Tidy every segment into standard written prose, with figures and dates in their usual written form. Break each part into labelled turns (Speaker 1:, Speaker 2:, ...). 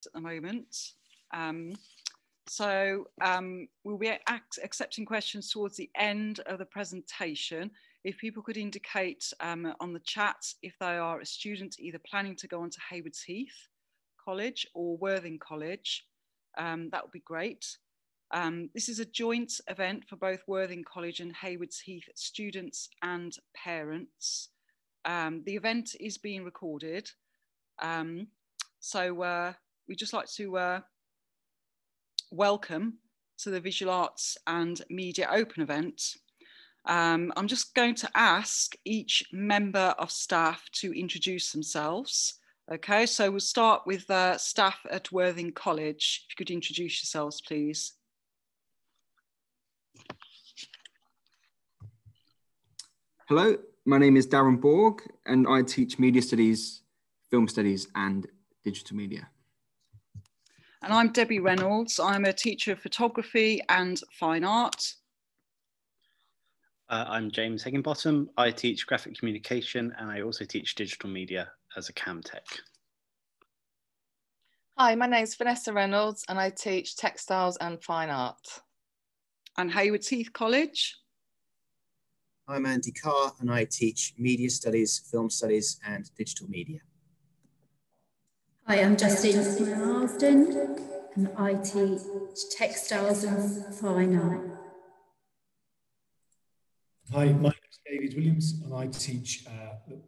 Speaker 1: at the moment. We'll be accepting questions towards the end of the presentation. If people could indicate on the chat if they are a student either planning to go on to Haywards Heath College or Worthing College, that would be great. This is a joint event for both Worthing College and Haywards Heath students and parents. The event is being recorded. We'd just like to welcome to the Visual Arts and Media Open event. I'm just going to ask each member of staff to introduce themselves. Okay, so we'll start with staff at Worthing College. If you could introduce yourselves, please.
Speaker 2: Hello, my name is Darren Borg and I teach Media Studies, Film Studies and Digital Media.
Speaker 1: And I'm Debbie Reynolds. I'm a teacher of photography and fine art.
Speaker 3: I'm James Higginbottom. I teach graphic communication and I also teach digital media as a CAM Tech.
Speaker 4: Hi, my name's Vanessa Reynolds and I teach textiles and fine art.
Speaker 1: And Haywards Heath College.
Speaker 5: I'm Andy Carr and I teach Media Studies, Film Studies and Digital Media.
Speaker 6: Hi, I'm Justine Marsden and I teach textiles and fine art.
Speaker 7: Hi, my name is David Williams and I teach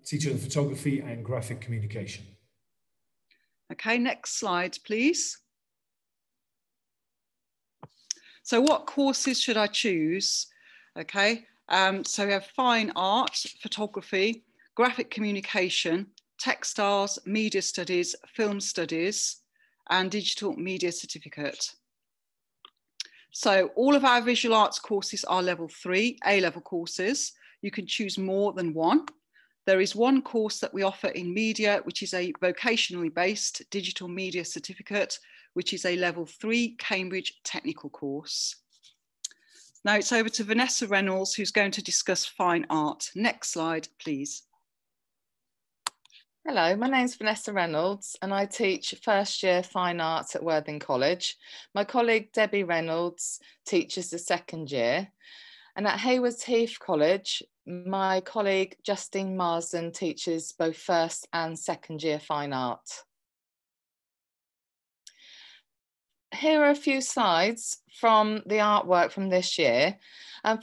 Speaker 7: teacher of photography and graphic communication.
Speaker 1: Okay, next slide, please. So what courses should I choose? Okay, so we have fine art, photography, graphic communication, textiles, media studies, film studies, and digital media certificate. So all of our visual arts courses are level 3 A-level courses. You can choose more than one. There is one course that we offer in media, which is a vocationally based digital media certificate, which is a level 3 Cambridge technical course. Now it's over to Vanessa Reynolds, who's going to discuss fine art. Next slide, please.
Speaker 4: Hello, my name's Vanessa Reynolds and I teach first year fine art at Worthing College. My colleague Debbie Reynolds teaches the second year. And at Haywards Heath College, my colleague Justine Marsden teaches both first and second year fine art. Here are a few slides from the artwork from this year.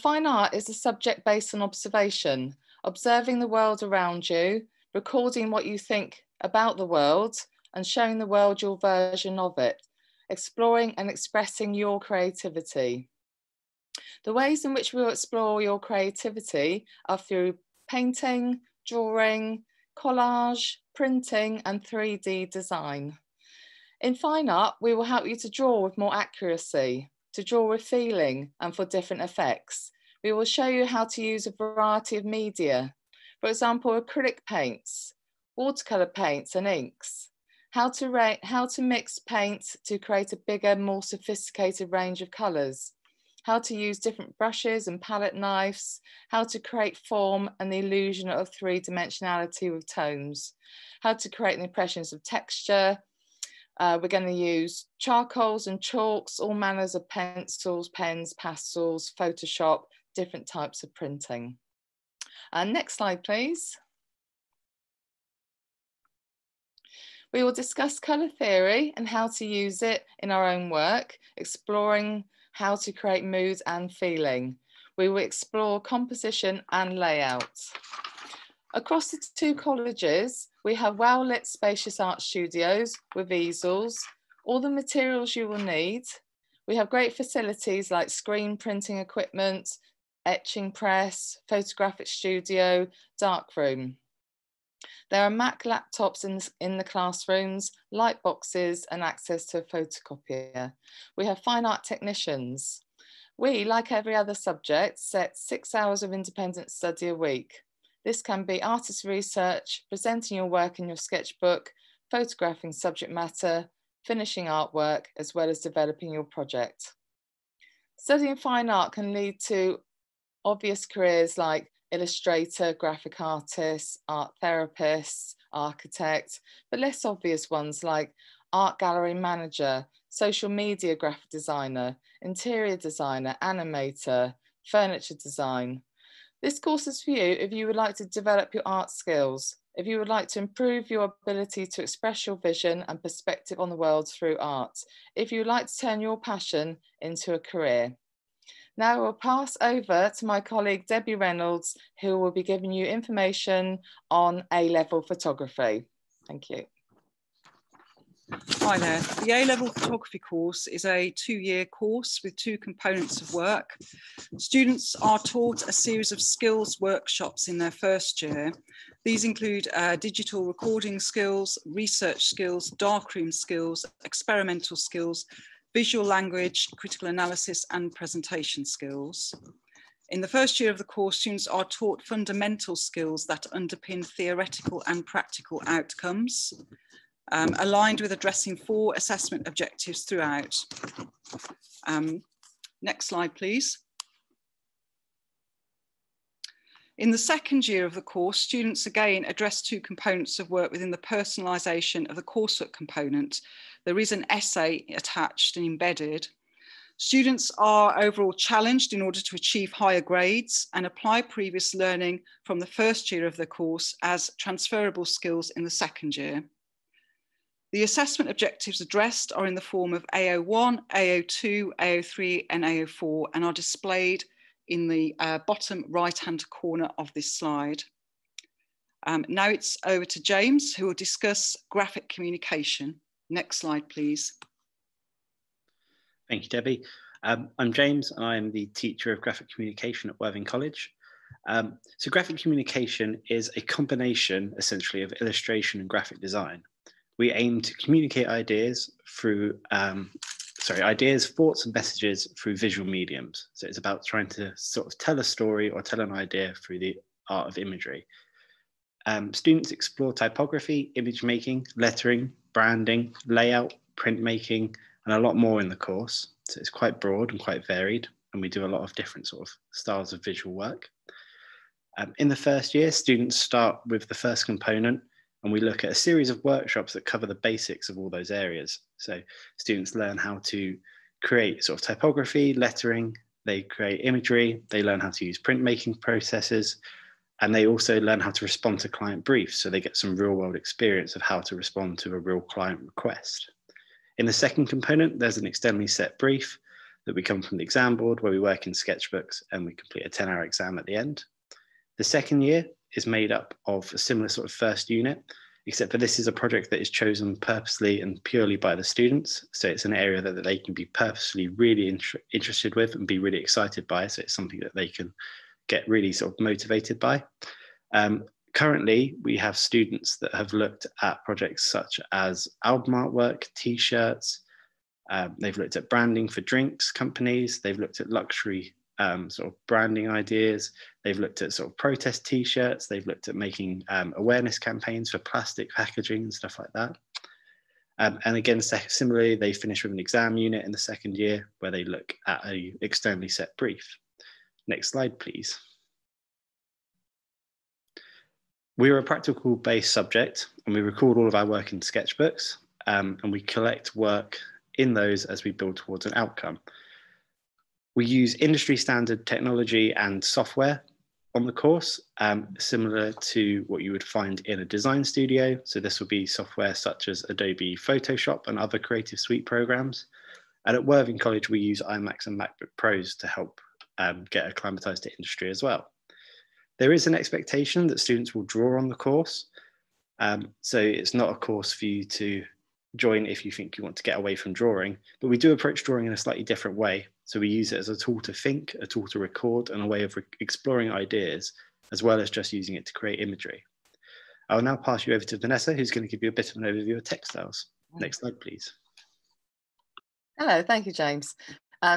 Speaker 4: Fine art is a subject based on observation, observing the world around you, recording what you think about the world and showing the world your version of it, exploring and expressing your creativity. The ways in which we'll explore your creativity are through painting, drawing, collage, printing and 3D design. In fine art, we will help you to draw with more accuracy, to draw with feeling and for different effects. We will show you how to use a variety of media. For example, acrylic paints, watercolour paints and inks, how to mix paints to create a bigger, more sophisticated range of colours, how to use different brushes and palette knives, how to create form and the illusion of 3-dimensionality with tones, how to create the impressions of texture. We're going to use charcoals and chalks, all manners of pencils, pens, pastels, Photoshop, different types of printing. Next slide, please. We will discuss colour theory and how to use it in our own work, exploring how to create mood and feeling. We will explore composition and layout. Across the two colleges, we have well-lit spacious art studios with easels, all the materials you will need. We have great facilities like screen printing equipment, etching press, photographic studio, darkroom. There are Mac laptops in the classrooms, light boxes and access to a photocopier. We have fine art technicians. We, like every other subject, set 6 hours of independent study a week. This can be artist research, presenting your work in your sketchbook, photographing subject matter, finishing artwork, as well as developing your project. Studying fine art can lead to obvious careers like illustrator, graphic artist, art therapist, architect, but less obvious ones like art gallery manager, social media graphic designer, interior designer, animator, furniture design. This course is for you if you would like to develop your art skills, if you would like to improve your ability to express your vision and perspective on the world through art, if you would like to turn your passion into a career. Now we'll pass over to my colleague Debbie Reynolds, who will be giving you information on A-level photography. Thank you.
Speaker 1: Hi there. The A-level photography course is a 2-year course with 2 components of work. Students are taught a series of skills workshops in their first year. These include digital recording skills, research skills, darkroom skills, experimental skills, visual language, critical analysis, and presentation skills. In the first year of the course, students are taught fundamental skills that underpin theoretical and practical outcomes, aligned with addressing 4 assessment objectives throughout. Next slide, please. In the second year of the course, students again address 2 components of work within the personalisation of the coursework component. There is an essay attached and embedded. Students are overall challenged in order to achieve higher grades and apply previous learning from the first year of the course as transferable skills in the second year. The assessment objectives addressed are in the form of AO1, AO2, AO3 and AO4 and are displayed in the bottom right-hand corner of this slide. Now it's over to James, who will discuss graphic communication. Next slide, please.
Speaker 3: Thank you, Debbie. I'm James, and I am the teacher of graphic communication at Worthing College. So graphic communication is a combination, essentially, of illustration and graphic design. We aim to communicate ideas through, ideas, thoughts and messages through visual mediums. So it's about trying to sort of tell a story or tell an idea through the art of imagery. Students explore typography, image making, lettering, branding, layout, printmaking, and a lot more in the course. So it's quite broad and quite varied, and we do a lot of different sort of styles of visual work. In the first year, students start with the first component, and we look at a series of workshops that cover the basics of all those areas. So students learn how to create sort of typography, lettering, they create imagery, they learn how to use printmaking processes, and they also learn how to respond to client briefs. So they get some real world experience of how to respond to a real client request. In the second component, there's an externally set brief that we come from the exam board where we work in sketchbooks and we complete a 10-hour exam at the end. The second year is made up of a similar sort of first unit, except for this is a project that is chosen purposely and purely by the students. So it's an area that they can be purposely really interested with and be really excited by. So it's something that they can get really sort of motivated by. Currently, we have students that have looked at projects such as album artwork, t-shirts. They've looked at branding for drinks companies. They've looked at luxury sort of branding ideas. They've looked at sort of protest t-shirts. They've looked at making awareness campaigns for plastic packaging and stuff like that. And again, similarly, they finish with an exam unit in the second year where they look at an externally set brief. Next slide, please. We're a practical-based subject, and we record all of our work in sketchbooks, and we collect work in those as we build towards an outcome. We use industry standard technology and software on the course, similar to what you would find in a design studio. So this will be software such as Adobe Photoshop and other Creative Suite programs. And at Worthing College, we use iMacs and MacBook Pros to help get acclimatized to industry as well. There is an expectation that students will draw on the course. So it's not a course for you to join if you think you want to get away from drawing, but we do approach drawing in a slightly different way. So we use it as a tool to think, a tool to record, and a way of exploring ideas, as well as just using it to create imagery. I will now pass you over to Vanessa, who's going to give you a bit of an overview of textiles. Next slide, please.
Speaker 4: Hello, thank you, James.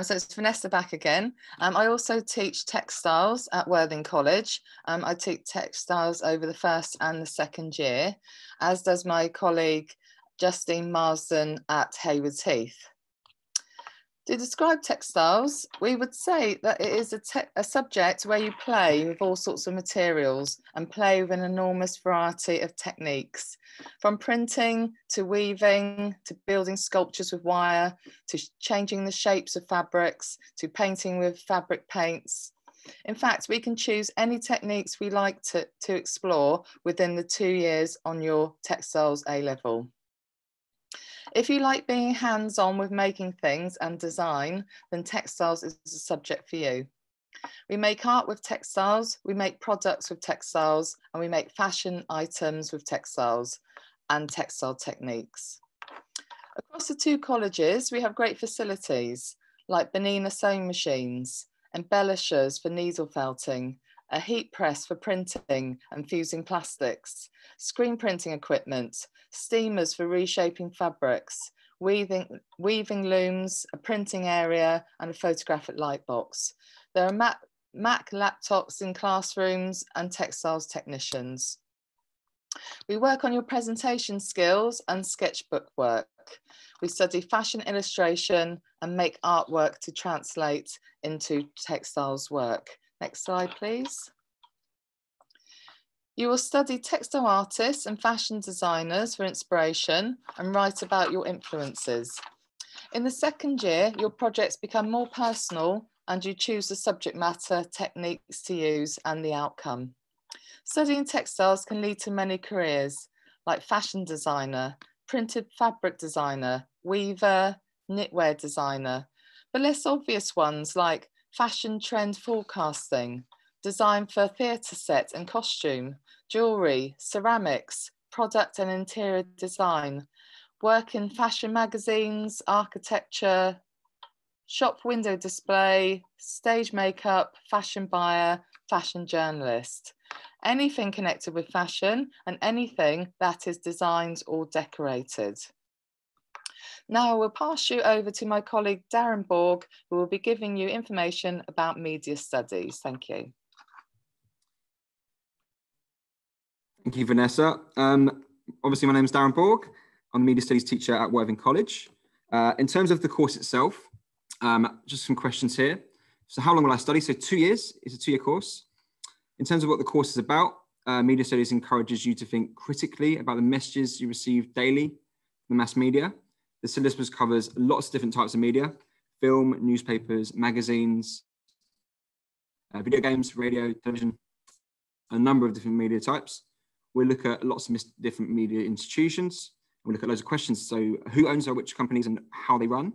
Speaker 4: So it's Vanessa back again. I also teach textiles at Worthing College. I teach textiles over the first and the second year, as does my colleague Justine Marsden at Haywards Heath. To describe textiles, we would say that it is a subject where you play with all sorts of materials and play with an enormous variety of techniques, from printing to weaving, to building sculptures with wire, to changing the shapes of fabrics, to painting with fabric paints. In fact, we can choose any techniques we like to explore within the 2 years on your textiles A-level. If you like being hands-on with making things and design, then textiles is a subject for you. We make art with textiles, we make products with textiles, and we make fashion items with textiles and textile techniques. Across the 2 colleges, we have great facilities like Benina sewing machines, embellishers for needle felting, a heat press for printing and fusing plastics, screen printing equipment, steamers for reshaping fabrics, weaving looms, a printing area, and a photographic light box. There are Mac laptops in classrooms and textiles technicians. We work on your presentation skills and sketchbook work. We study fashion illustration and make artwork to translate into textiles work. Next slide, please. You will study textile artists and fashion designers for inspiration and write about your influences. In the 2nd year, your projects become more personal and you choose the subject matter, techniques to use and the outcome. Studying textiles can lead to many careers like fashion designer, printed fabric designer, weaver, knitwear designer, but less obvious ones like fashion trend forecasting, design for theatre set and costume, jewellery, ceramics, product and interior design, work in fashion magazines, architecture, shop window display, stage makeup, fashion buyer, fashion journalist. Anything connected with fashion and anything that is designed or decorated. Now I will pass you over to my colleague Darren Borg, who will be giving you information about media studies. Thank you.
Speaker 2: Thank you, Vanessa. Obviously, my name is Darren Borg. I'm a media studies teacher at Worthing College. In terms of the course itself, just some questions here. So how long will I study? So 2 years, it's a 2-year course. In terms of what the course is about, media studies encourages you to think critically about the messages you receive daily from the mass media. The syllabus covers lots of different types of media: film, newspapers, magazines, video games, radio, television, a number of different media types. We look at lots of different media institutions. We look at loads of questions. So who owns which companies and how they run,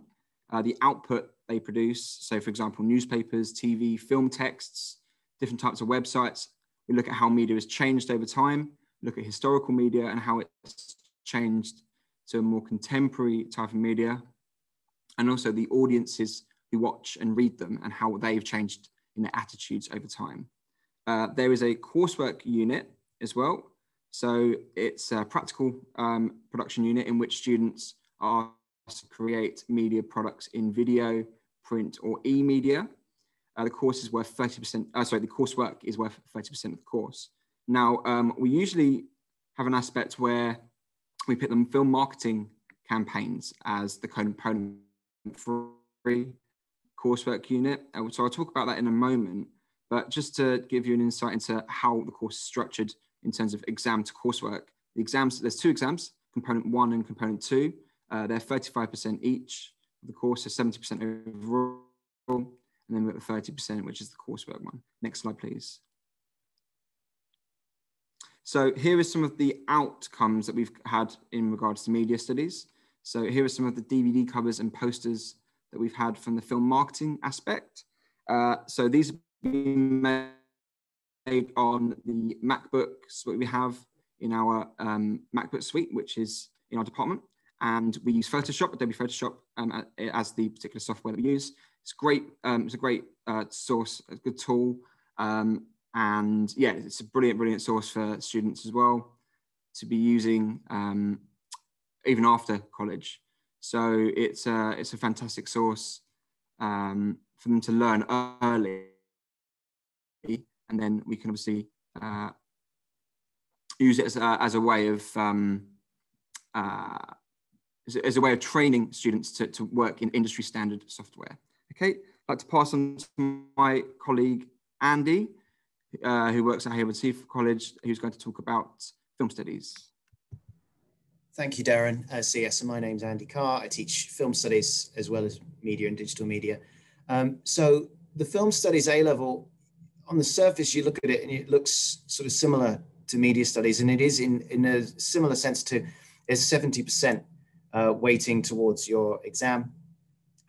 Speaker 2: the output they produce. So for example, newspapers, TV, film texts, different types of websites. We look at how media has changed over time, look at historical media and how it's changed to a more contemporary type of media, and also the audiences who watch and read them and how they've changed in their attitudes over time. There is a coursework unit as well. So it's a practical production unit in which students are asked to create media products in video, print, or e-media. The course is worth 30%, the coursework is worth 30% of the course. Now, we usually have an aspect where we put them film marketing campaigns as the component for coursework unit. So I'll talk about that in a moment, but just to give you an insight into how the course is structured in terms of exam to coursework. The exams, there's 2 exams, component 1 and component 2. They're 35% each of the course, so 70% overall, and then we've got the 30%, which is the coursework one. Next slide, please. So here are some of the outcomes that we've had in regards to media studies. So here are some of the DVD covers and posters that we've had from the film marketing aspect. So these have been made on the MacBooks that we have in our MacBook suite, which is in our department. And we use Photoshop, Adobe Photoshop, as the particular software that we use. It's great. It's a great source, a good tool. And yeah, it's a brilliant source for students as well to be using even after college. So it's a fantastic source for them to learn early, and then we can obviously use it as a way of as a way of training students to work in industry standard software. Okay, I'd like to pass on to my colleague, Andy, who works at Hayward Heath College, who's going to talk about film studies.
Speaker 5: Thank you, Darren. So yes, my name's Andy Carr. I teach film studies as well as media and digital media. So the film studies A-level, on the surface, you look at it and it looks sort of similar to media studies, and it is in a similar sense to, there's 70% weighting towards your exam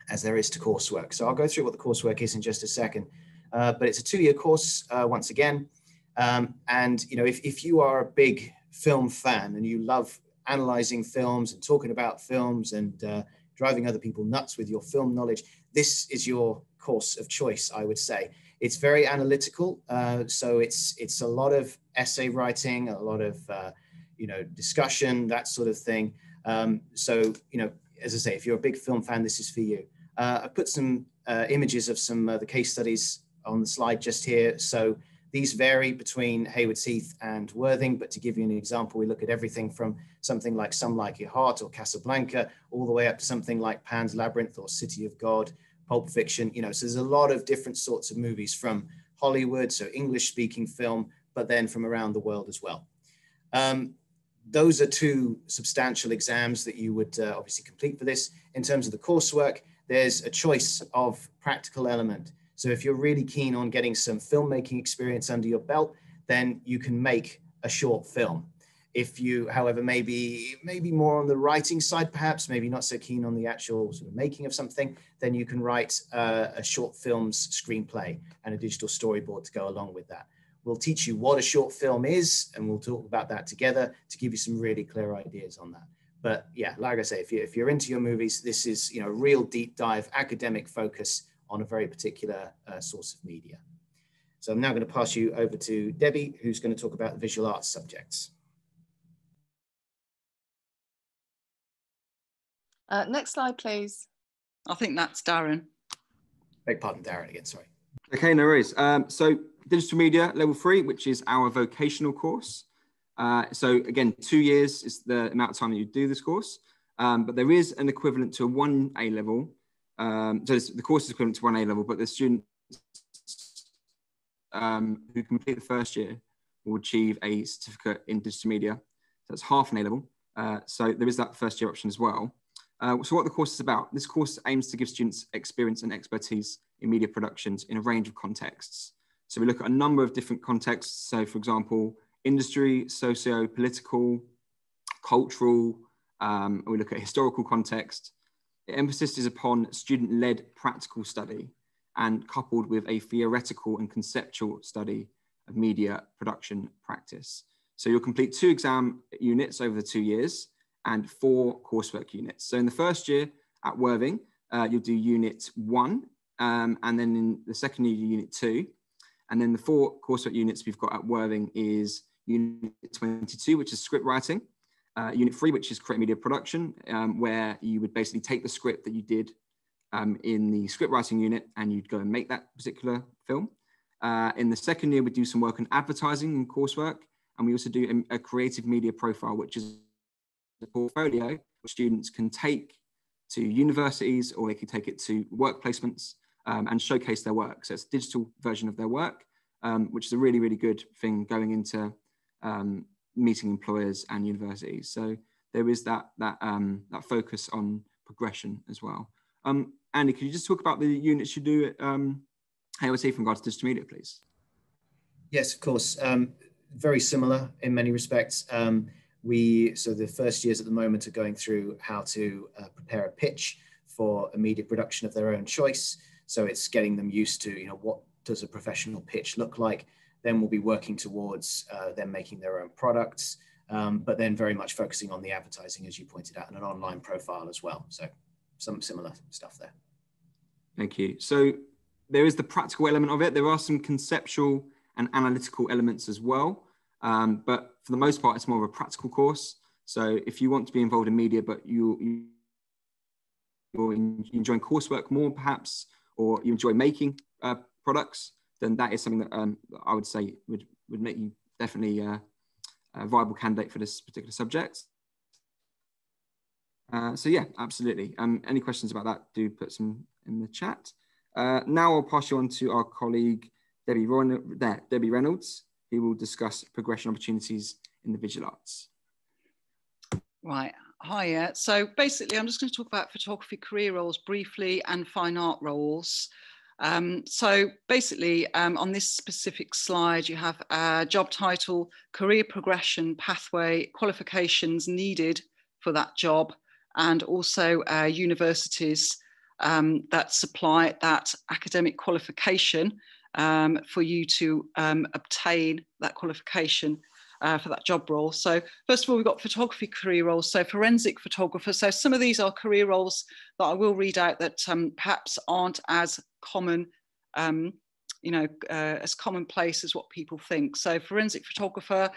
Speaker 5: as there is to coursework. So I'll go through what the coursework is in just a second, but it's a 2-year course once again. And you know, if you are a big film fan and you love analyzing films and talking about films and driving other people nuts with your film knowledge, this is your course of choice, I would say. It's very analytical, so it's a lot of essay writing, a lot of you know, discussion, that sort of thing. So you know, as I say, if you're a big film fan, this is for you. I put some images of some of the case studies on the slide just here. So these vary between Haywards Heath and Worthing, but to give you an example, we look at everything from something like Some Like Your Heart or Casablanca, all the way up to something like Pan's Labyrinth or City of God, Pulp Fiction, you know, so there's a lot of different sorts of movies from Hollywood, so English-speaking film, but then from around the world as well. Those are 2 substantial exams that you would obviously complete for this. In terms of the coursework, there's a choice of practical element. So if you're really keen on getting some filmmaking experience under your belt, then you can make a short film. If you, however, maybe more on the writing side, perhaps, maybe not so keen on the actual sort of making of something, then you can write a short film's screenplay and a digital storyboard to go along with that. We'll teach you what a short film is, and we'll talk about that together to give you some really clear ideas on that. But yeah, like I say, if you're into your movies, this is, you know, real deep dive academic focus on a very particular source of media. So I'm now going to pass you over to Debbie, who's going to talk about the visual arts subjects.
Speaker 4: Next slide, please.
Speaker 1: I think that's Darren.
Speaker 5: Beg pardon, Darren again, sorry.
Speaker 2: Okay, no worries. So digital media level 3, which is our vocational course. So again, 2 years is the amount of time that you do this course, but there is an equivalent to a 1 A level. So the course is equivalent to 1 A level, but the students who complete the first year will achieve a certificate in digital media. So that's half an A level. So there is that first year option as well. So what the course is about, this course aims to give students experience and expertise in media productions in a range of contexts. So we look at a number of different contexts. So for example, industry, socio-political, cultural, we look at historical context. The emphasis is upon student-led practical study and coupled with a theoretical and conceptual study of media production practice. So you'll complete 2 exam units over the 2 years and 4 coursework units. So in the first year at Worthing, you'll do unit 1, and then in the second year, unit 2. And then the 4 coursework units we've got at Worthing is unit 22, which is script writing, unit 3, which is creative media production, where you would basically take the script that you did in the script writing unit and you'd go and make that particular film. In the second year, we do some work on advertising and coursework, and we also do a creative media profile, which is a portfolio which students can take to universities, or they can take it to work placements and showcase their work. So it's a digital version of their work, which is a really, really good thing going into meeting employers and universities. So there is that focus on progression as well. Andy, could you just talk about the units you do at Haywards Heath in regards to digital media, please?
Speaker 5: Yes, of course. Very similar in many respects. So the first years at the moment are going through how to prepare a pitch for a media production of their own choice. So it's getting them used to, you know, what does a professional pitch look like? Then we'll be working towards them making their own products, but then very much focusing on the advertising, as you pointed out, and an online profile as well. So some similar stuff there.
Speaker 2: Thank you. So there is the practical element of it. There are some conceptual and analytical elements as well. But for the most part, it's more of a practical course. So if you want to be involved in media, but you're enjoying coursework more perhaps, or you enjoy making products, then that is something that I would say would make you definitely a viable candidate for this particular subject. So yeah, absolutely. Any questions about that, do put some in the chat. Now I'll pass you on to our colleague, Debbie Reynolds, who will discuss progression opportunities in the visual arts.
Speaker 1: Right, hiya. So basically, I'm just going to talk about photography career roles briefly and fine art roles. So basically, on this specific slide, you have a job title, career progression pathway, qualifications needed for that job, and also universities that supply that academic qualification for you to obtain that qualification for that job role. So first of all, we've got photography career roles. So forensic photographer. So some of these are career roles that I will read out that perhaps aren't as common, as commonplace as what people think. So forensic photographer,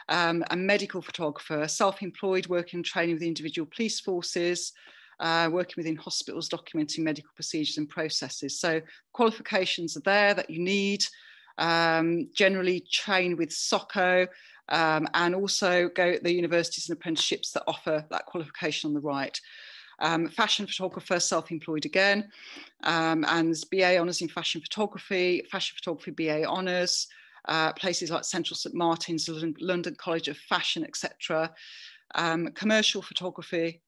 Speaker 1: a medical photographer, self-employed, working and training with individual police forces, working within hospitals, documenting medical procedures and processes. So qualifications are there that you need. Generally train with SOCO, and also go at the universities and apprenticeships that offer that qualification on the right. Fashion photographer, self-employed again, and there's BA honours in fashion photography BA honours, places like Central St Martin's, London College of Fashion, etc. Commercial photography,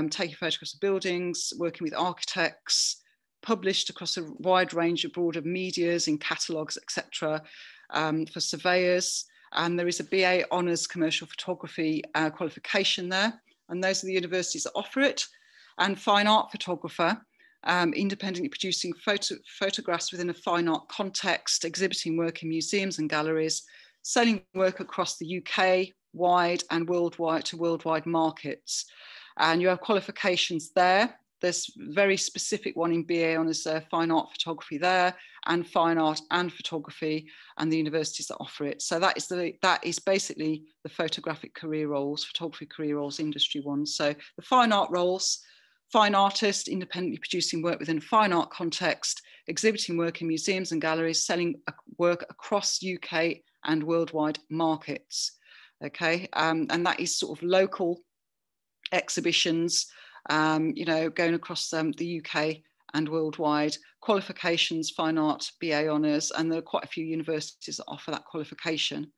Speaker 1: taking photographs of buildings, working with architects, published across a wide range of broader medias in catalogues, etc. For surveyors. And there is a BA honours commercial photography qualification there. And those are the universities that offer it. And fine art photographer, independently producing photographs within a fine art context, exhibiting work in museums and galleries, selling work across the UK wide and worldwide to worldwide markets. And you have qualifications there. There's very specific one in BA honours fine art photography there, and fine art and photography, and the universities that offer it. So that is basically the photographic career roles, photography career roles, industry ones. So the fine art roles, fine artist, independently producing work within a fine art context, exhibiting work in museums and galleries, selling work across UK and worldwide markets. Okay, and that is sort of local exhibitions, going across the UK and worldwide. Qualifications, fine art, BA honours, and there are quite a few universities that offer that qualification.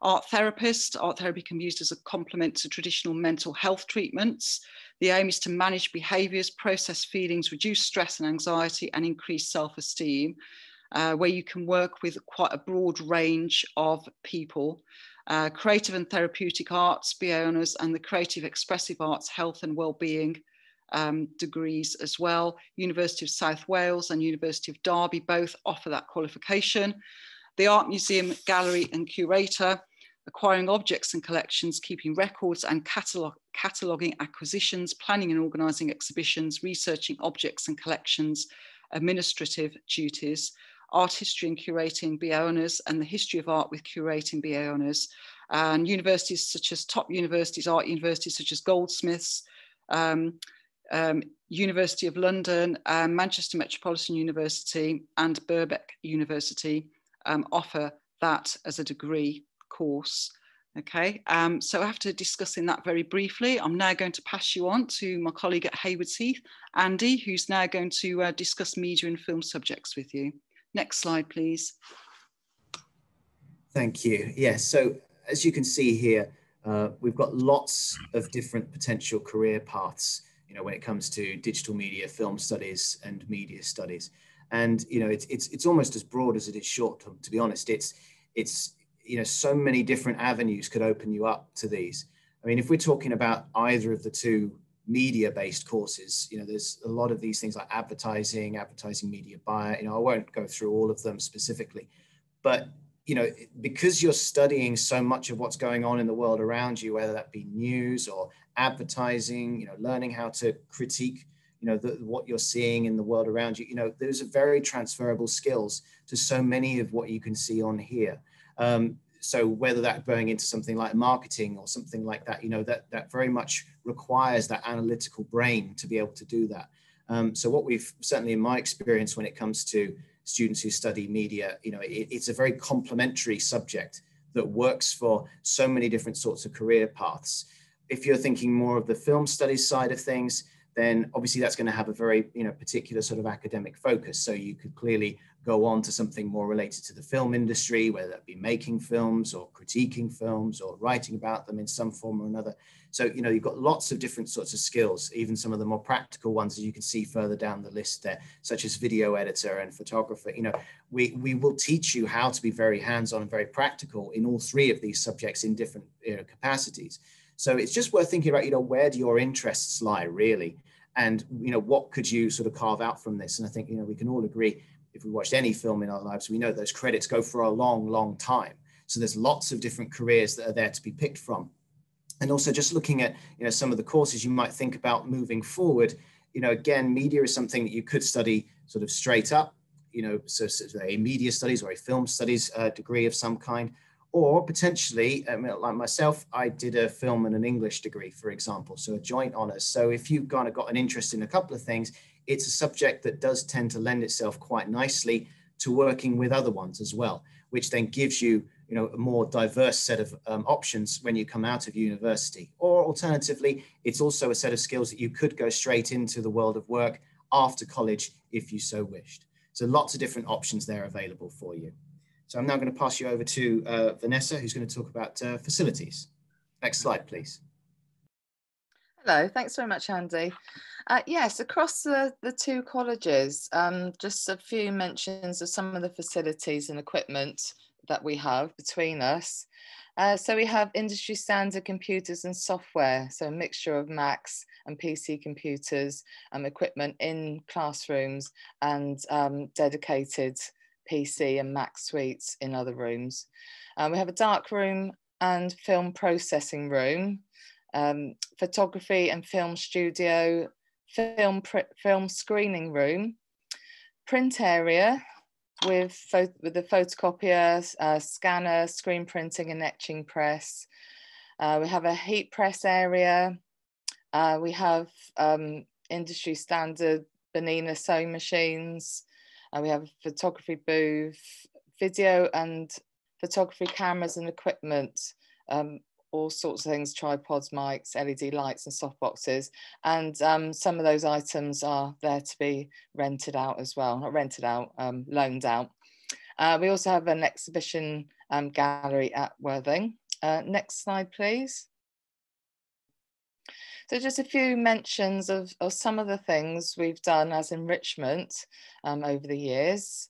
Speaker 1: Art therapy can be used as a complement to traditional mental health treatments. The aim is to manage behaviours, process feelings, reduce stress and anxiety, and increase self-esteem, where you can work with quite a broad range of people. Creative and therapeutic arts, BA honours, and the creative expressive arts, health and wellbeing degrees as well. University of South Wales and University of Derby both offer that qualification. The art museum, gallery and curator, acquiring objects and collections, keeping records and cataloguing acquisitions, planning and organising exhibitions, researching objects and collections, administrative duties. Art history and curating, BA honours, and the history of art with curating, BA honours. And universities such as top universities, art universities such as Goldsmiths, University of London, Manchester Metropolitan University and Birkbeck University offer that as a degree course. Okay, so after discussing that very briefly, I'm now going to pass you on to my colleague at Haywards Heath, Andy, who's now going to discuss media and film subjects with you. Next slide, please.
Speaker 5: Thank you. Yes, so as you can see here, we've got lots of different potential career paths, when it comes to digital media, film studies and media studies. And, it's almost as broad as it is short, to be honest. It's so many different avenues could open you up to these. I mean, if we're talking about either of the two media-based courses, there's a lot of these things like advertising media buyer, I won't go through all of them specifically, but, because you're studying so much of what's going on in the world around you, whether that be news or advertising, learning how to critique, what you're seeing in the world around you, there's a very transferable skills to so many of what you can see on here. So whether that going into something like marketing or something like that, that very much requires that analytical brain to be able to do that. So what we've certainly in my experience when it comes to students who study media, it's a very complementary subject that works for so many different sorts of career paths. if you're thinking more of the film studies side of things, then obviously that's going to have a very particular sort of academic focus. So you could clearly go on to something more related to the film industry, whether that be making films or critiquing films or writing about them in some form or another. So, you've got lots of different sorts of skills, even some of the more practical ones, as you can see further down the list there, such as video editor and photographer. We will teach you how to be very hands-on and very practical in all three of these subjects in different capacities. So it's just worth thinking about, where do your interests lie really? And, what could you sort of carve out from this? And I think, we can all agree, if we watched any film in our lives, we know those credits go for a long, long time. So there's lots of different careers that are there to be picked from. And also just looking at, some of the courses you might think about moving forward, again, media is something that you could study sort of straight up, so a media studies or a film studies degree of some kind. Or potentially, like myself, I did a film and an English degree, for example, so a joint honours. So if you've kind of got an interest in a couple of things, it's a subject that does tend to lend itself quite nicely to working with other ones as well, which then gives you, a more diverse set of options when you come out of university. Or alternatively, it's also a set of skills that you could go straight into the world of work after college if you so wished. So lots of different options there available for you. So I'm now going to pass you over to Vanessa, who's going to talk about facilities. Next slide, please.
Speaker 4: Hello, thanks very much, Andy. Yes, across the two colleges, just a few mentions of some of the facilities and equipment that we have between us. So we have industry standard computers and software, so a mixture of Macs and PC computers, equipment in classrooms and dedicated PC and Mac suites in other rooms. We have a dark room and film processing room, photography and film studio, film screening room, print area with the photocopier, scanner, screen printing and etching press. We have a heat press area. We have industry standard Bernina sewing machines. We have a photography booth, video and photography cameras and equipment, all sorts of things, tripods, mics, LED lights and softboxes. And some of those items are there to be rented out as well, not rented out, loaned out. We also have an exhibition gallery at Worthing. Next slide, please. So just a few mentions of some of the things we've done as enrichment over the years.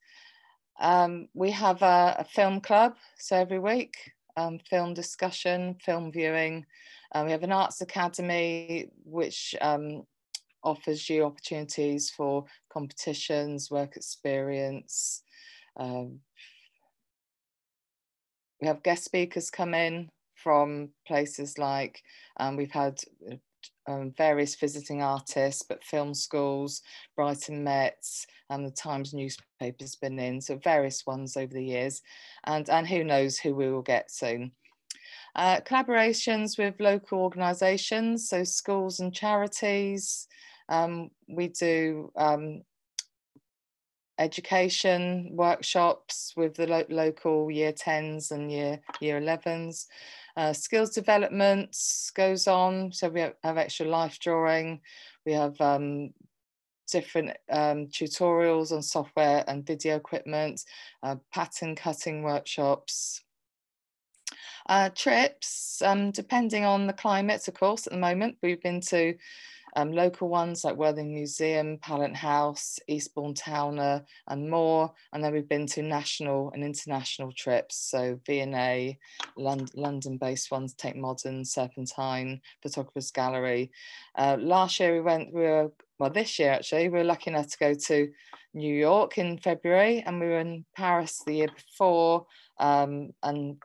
Speaker 4: We have a film club, so every week, film discussion, film viewing. We have an arts academy, which offers you opportunities for competitions, work experience. We have guest speakers come in from places like, we've had various visiting artists, but film schools, Brighton Mets, and the Times newspaper's been in, so various ones over the years, and who knows who we will get soon. Collaborations with local organisations, so schools and charities. We do education workshops with the local year 10s and year 11s. Skills development goes on, so we have extra life drawing. We have different tutorials on software and video equipment, pattern cutting workshops. Trips, depending on the climate, of course, at the moment. We've been to local ones like Worthing Museum, Pallant House, Eastbourne Towner and more. And then we've been to national and international trips. So V&A, London-based ones, Tate Modern, Serpentine, Photographers Gallery. Last year this year actually, we were lucky enough to go to New York in February, and we were in Paris the year before, and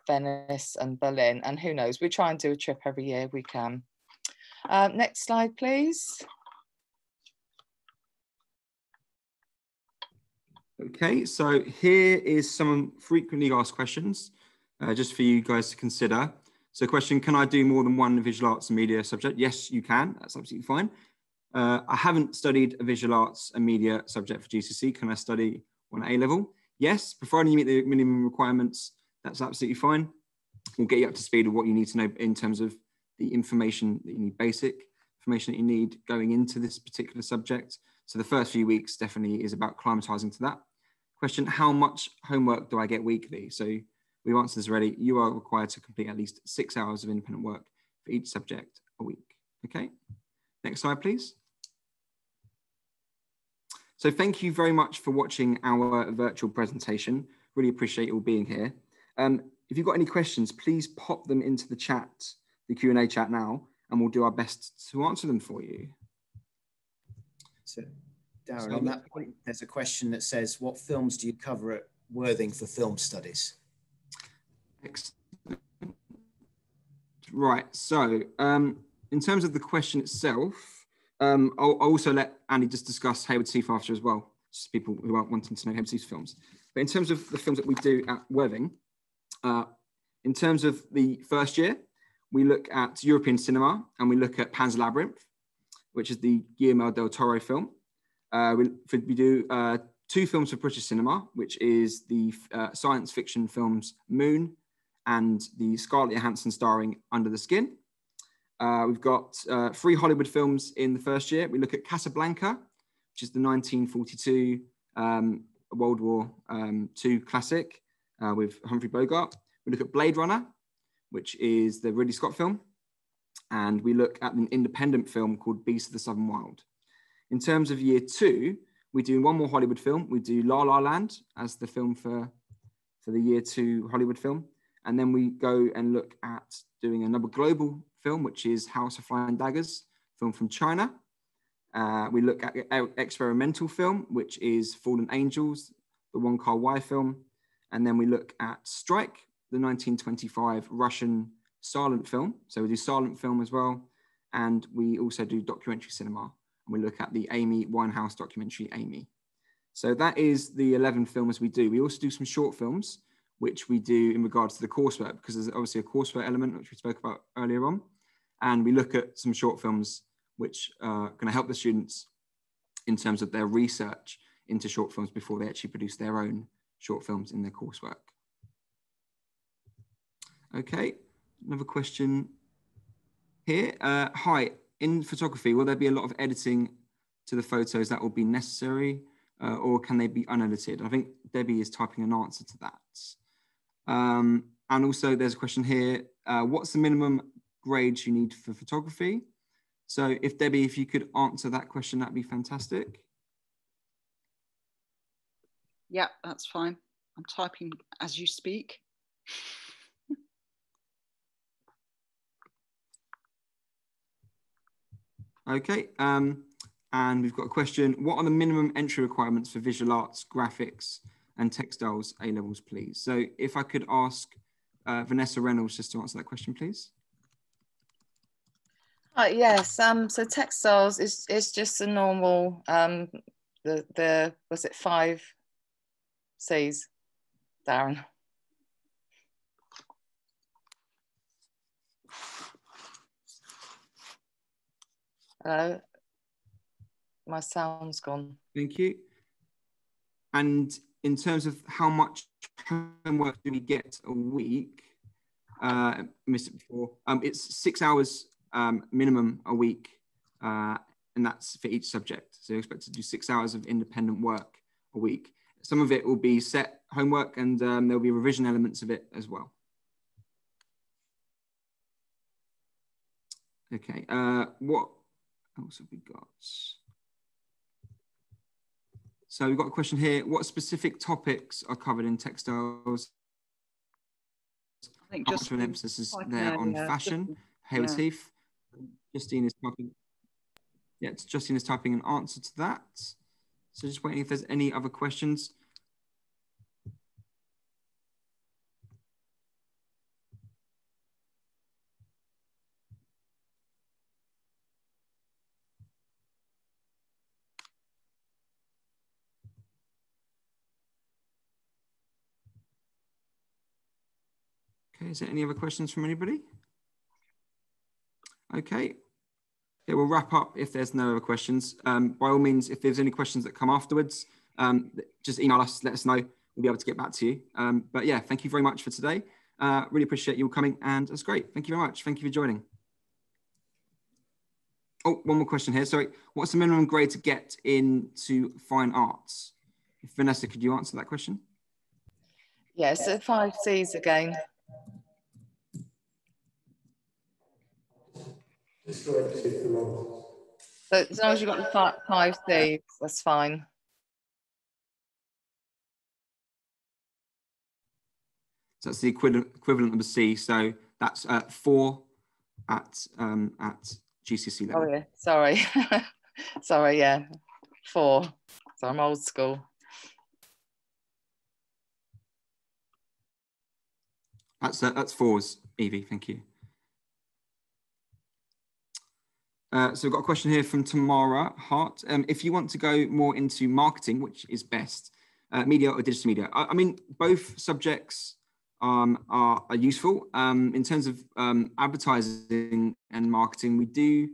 Speaker 4: Venice and Berlin. And who knows, we try and do a trip every year we can. Next slide, please.
Speaker 2: Okay, so here is some frequently asked questions, just for you guys to consider. So question, can I do more than one visual arts and media subject? Yes, you can, that's absolutely fine. I haven't studied a visual arts and media subject for GCSE. Can I study on A level? Yes, providing you meet the minimum requirements, that's absolutely fine. We'll get you up to speed with what you need to know in terms of the information that you need, basic information that you need going into this particular subject. So the first few weeks definitely is about climatizing to that. Question, how much homework do I get weekly? So we've answered this already. You are required to complete at least 6 hours of independent work for each subject a week. Okay, next slide, please. So thank you very much for watching our virtual presentation. Really appreciate you all being here. If you've got any questions, please pop them into the chat, the Q&A chat now, and we'll do our best to answer them for you.
Speaker 5: So, Darren, on that point, there's a question that says, what films do you cover at Worthing for Film Studies?
Speaker 2: Excellent. Right, so in terms of the question itself, I'll also let Andy just discuss Hayward's Heath after as well, just people who are wanting to know Hayward's Heath films. But in terms of the films that we do at Worthing, in terms of the first year, we look at European cinema and we look at Pan's Labyrinth, which is the Guillermo del Toro film. We do 2 films for British cinema, which is the science fiction films Moon and the Scarlett Johansson starring Under the Skin. We've got 3 Hollywood films in the first year. We look at Casablanca, which is the 1942 World War II classic with Humphrey Bogart. We look at Blade Runner, which is the Ridley Scott film. And we look at an independent film called Beast of the Southern Wild. In terms of year 2, we do 1 more Hollywood film. We do La La Land as the film for the year 2 Hollywood film. And then we go and look at doing another global film, which is House of Flying Daggers, film from China. We look at experimental film, which is Fallen Angels, the Wong Kar-wai film. And then we look at Strike, the 1925 Russian silent film. So we do silent film as well. And we also do documentary cinema. And we look at the Amy Winehouse documentary, Amy. So that is the 11 films we do. We also do some short films, which we do in regards to the coursework, because there's obviously a coursework element, which we spoke about earlier on. And we look at some short films, which are going to help the students in terms of their research into short films before they actually produce their own short films in their coursework. Okay, another question here. Hi, in photography, will there be a lot of editing to the photos that will be necessary, or can they be unedited? I think Debbie is typing an answer to that. And also there's a question here, what's the minimum grades you need for photography? So if Debbie, if you could answer that question, that'd be fantastic.
Speaker 1: Yeah, that's fine. I'm typing as you speak.
Speaker 2: Okay, and we've got a question. What are the minimum entry requirements for visual arts, graphics, and textiles A-levels, please? So if I could ask Vanessa Reynolds just to answer that question, please.
Speaker 4: Yes, so textiles is just a normal, was it 5 C's, Darren? Hello, my sound's gone.
Speaker 2: Thank you. And in terms of how much homework do we get a week, I missed it before, it's 6 hours minimum a week, and that's for each subject. So you expect to do 6 hours of independent work a week. Some of it will be set homework, and there'll be revision elements of it as well. Okay, what else have we got? So we've got a question here. What specific topics are covered in textiles?
Speaker 1: I think
Speaker 2: how much of an emphasis is there on fashion? Hayward's Heath. Justine is typing. Yeah, Justine is typing an answer to that. So just waiting if there's any other questions. Okay, is there any other questions from anybody? Okay, we'll wrap up if there's no other questions. By all means, if there's any questions that come afterwards, just email us, let us know. We'll be able to get back to you. But yeah, thank you very much for today. Really appreciate you all coming, and it's great. Thank you very much. Thank you for joining. Oh, one more question here. Sorry, what's the minimum grade to get into fine arts? Vanessa, could you answer that question?
Speaker 4: Yes, so 5 Cs again. So as long as you've got the 5 Cs, that's fine.
Speaker 2: So that's the equivalent of a C. So that's 4 at GCSE level.
Speaker 4: Oh yeah, sorry. Sorry, yeah, 4. So I'm old school.
Speaker 2: That's 4s, Evie, thank you. So we've got a question here from Tamara Hart. If you want to go more into marketing, which is best, media or digital media? I mean, both subjects are useful. In terms of advertising and marketing, we do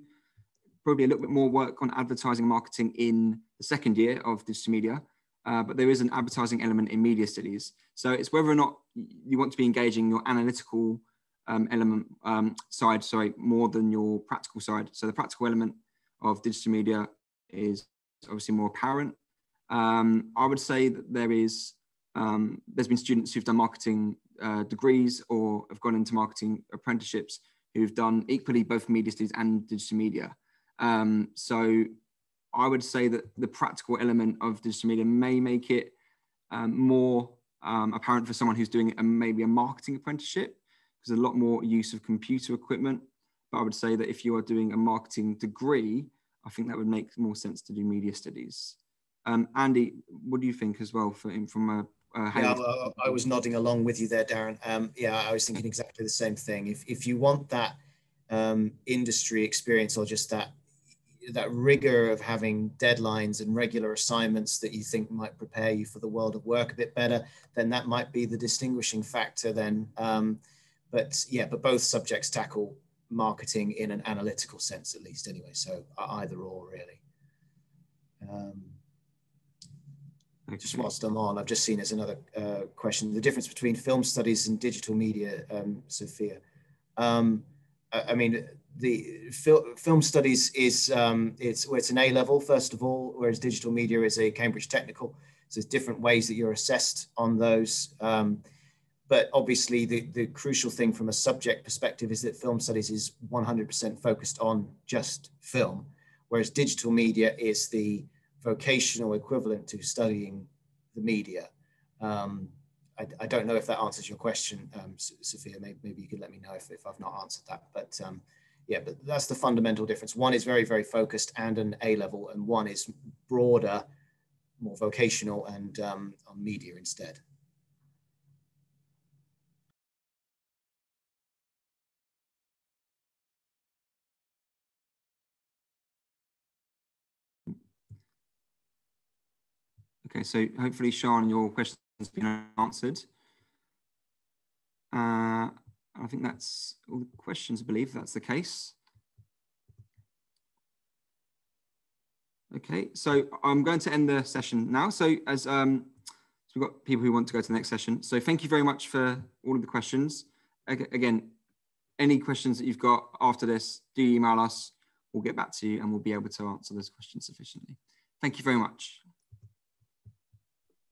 Speaker 2: probably a little bit more work on advertising and marketing in the second year of digital media, but there is an advertising element in media studies. So it's whether or not you want to be engaging your analytical side, more than your practical side. So the practical element of digital media is obviously more apparent. I would say that there's been students who've done marketing degrees or have gone into marketing apprenticeships who've done equally both media studies and digital media. So I would say that the practical element of digital media may make it more apparent for someone who's doing maybe a marketing apprenticeship, because there's a lot more use of computer equipment. But I would say that if you are doing a marketing degree, I think that would make more sense to do media studies. Andy, what do you think as well from a
Speaker 5: yeah, I was nodding along with you there, Darren. Yeah, I was thinking exactly the same thing. If you want that industry experience, or just that rigor of having deadlines and regular assignments that you think might prepare you for the world of work a bit better, then that might be the distinguishing factor then. But both subjects tackle marketing in an analytical sense, at least anyway. So either or, really. Just whilst I'm on, I've just seen there's another question. The difference between film studies and digital media, Sophia. I mean, the film studies is it's an A level, first of all, whereas digital media is a Cambridge Technical. So there's different ways that you're assessed on those. But obviously the crucial thing from a subject perspective is that film studies is 100% focused on just film, whereas digital media is the vocational equivalent to studying the media. I don't know if that answers your question, Sophia. Maybe you could let me know if I've not answered that. But yeah, but that's the fundamental difference. One is very, very focused and an A level, and one is broader, more vocational and on media instead.
Speaker 2: Okay, so hopefully, Sean, your questions have been answered. I think that's all the questions, I believe that's the case. Okay, so I'm going to end the session now. So as so we've got people who want to go to the next session. So thank you very much for all of the questions. Again, any questions that you've got after this, do email us. We'll get back to you and we'll be able to answer those questions sufficiently. Thank you very much.